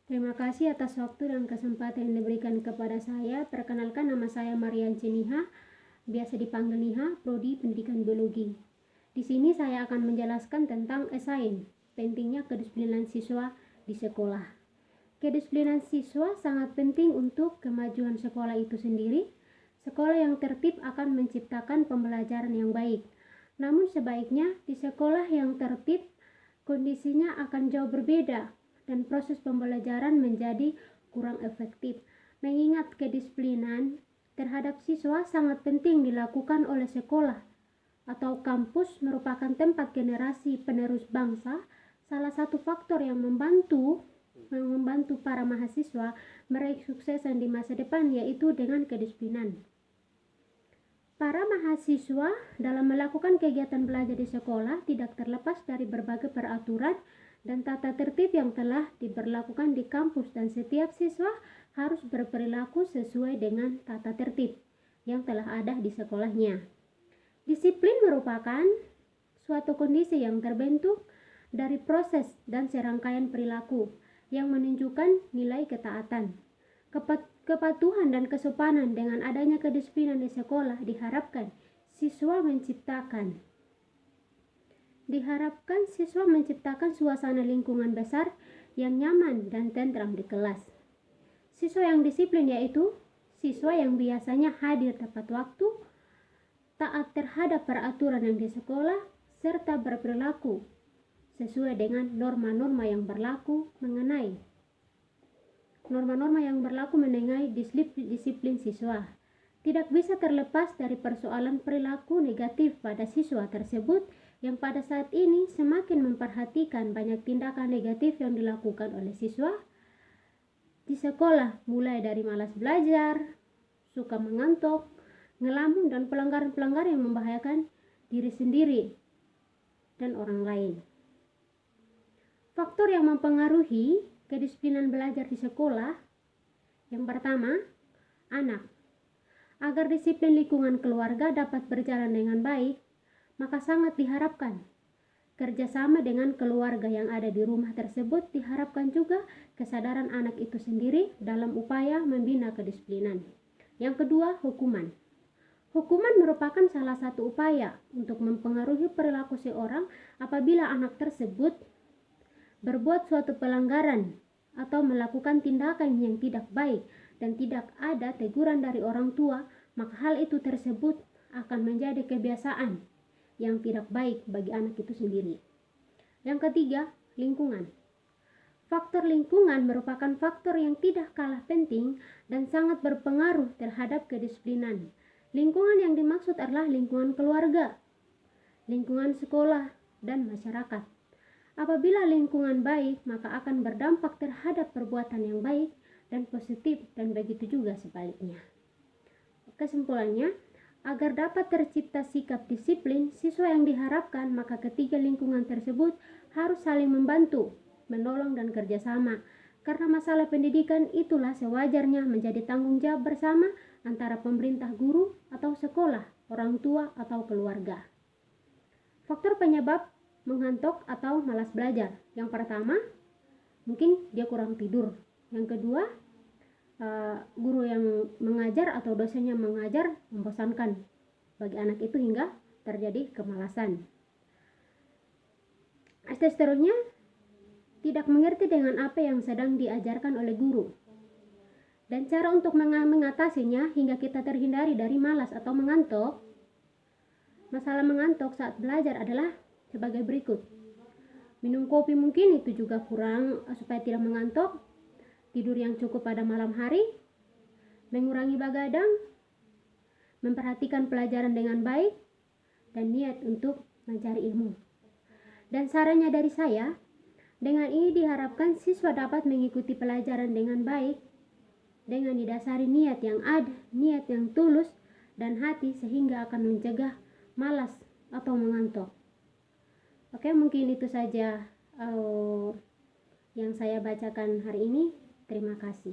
Terima kasih atas waktu dan kesempatan yang diberikan kepada saya. Perkenalkan, nama saya Marianci Niha, biasa dipanggil Niha, Prodi Pendidikan Biologi. Di sini saya akan menjelaskan tentang SIN, pentingnya kedisiplinan siswa di sekolah. Kedisiplinan siswa sangat penting untuk kemajuan sekolah itu sendiri. Sekolah yang tertib akan menciptakan pembelajaran yang baik. Namun sebaiknya di sekolah yang tertib, kondisinya akan jauh berbeda dan proses pembelajaran menjadi kurang efektif. Mengingat kedisiplinan terhadap siswa sangat penting dilakukan oleh sekolah atau kampus merupakan tempat generasi penerus bangsa. Salah satu faktor yang membantu para mahasiswa meraih kesuksesan di masa depan yaitu dengan kedisiplinan. Para mahasiswa dalam melakukan kegiatan belajar di sekolah tidak terlepas dari berbagai peraturan dan tata tertib yang telah diberlakukan di kampus, dan setiap siswa harus berperilaku sesuai dengan tata tertib yang telah ada di sekolahnya. Disiplin merupakan suatu kondisi yang terbentuk dari proses dan serangkaian perilaku yang menunjukkan nilai ketaatan, kepatuhan dan kesopanan. Dengan adanya kedisiplinan di sekolah diharapkan siswa menciptakan suasana lingkungan besar yang nyaman dan tentram di kelas. Siswa yang disiplin yaitu siswa yang biasanya hadir tepat waktu, taat terhadap peraturan yang di sekolah, serta berperilaku sesuai dengan norma-norma yang berlaku mengenai disiplin siswa. Tidak bisa terlepas dari persoalan perilaku negatif pada siswa tersebut yang pada saat ini semakin memperhatikan banyak tindakan negatif yang dilakukan oleh siswa di sekolah, mulai dari malas belajar, suka mengantuk, ngelamun, dan pelanggaran-pelanggaran yang membahayakan diri sendiri dan orang lain. Faktor yang mempengaruhi kedisiplinan belajar di sekolah, yang pertama, anak. Agar disiplin lingkungan keluarga dapat berjalan dengan baik, maka sangat diharapkan kerjasama dengan keluarga yang ada di rumah tersebut. Diharapkan juga kesadaran anak itu sendiri dalam upaya membina kedisiplinan. Yang kedua, hukuman. Hukuman merupakan salah satu upaya untuk mempengaruhi perilaku seorang apabila anak tersebut berbuat suatu pelanggaran atau melakukan tindakan yang tidak baik dan tidak ada teguran dari orang tua, maka hal itu tersebut akan menjadi kebiasaan yang tidak baik bagi anak itu sendiri. Yang ketiga, lingkungan. Faktor lingkungan merupakan faktor yang tidak kalah penting dan sangat berpengaruh terhadap kedisiplinan. Lingkungan yang dimaksud adalah lingkungan keluarga, lingkungan sekolah, dan masyarakat. Apabila lingkungan baik, maka akan berdampak terhadap perbuatan yang baik dan positif, dan begitu juga sebaliknya. Kesimpulannya, agar dapat tercipta sikap disiplin siswa yang diharapkan, maka ketiga lingkungan tersebut harus saling membantu, menolong, dan kerjasama. Karena masalah pendidikan itulah sewajarnya menjadi tanggung jawab bersama antara pemerintah, guru, atau sekolah, orang tua, atau keluarga. Faktor penyebab mengantuk atau malas belajar. Yang pertama, mungkin dia kurang tidur. Yang kedua, guru yang mengajar atau dosennya mengajar membosankan bagi anak itu hingga terjadi kemalasan. Seterusnya, tidak mengerti dengan apa yang sedang diajarkan oleh guru. Dan cara untuk mengatasinya hingga kita terhindari dari malas atau mengantuk. Masalah mengantuk saat belajar adalah sebagai berikut. Minum kopi mungkin itu juga kurang supaya tidak mengantuk. Tidur yang cukup pada malam hari, mengurangi begadang, memperhatikan pelajaran dengan baik, dan niat untuk mencari ilmu. Dan sarannya dari saya, dengan ini diharapkan siswa dapat mengikuti pelajaran dengan baik, dengan didasari niat yang ada, niat yang tulus, dan hati, sehingga akan mencegah malas atau mengantuk. Oke, mungkin itu saja yang saya bacakan hari ini. Terima kasih.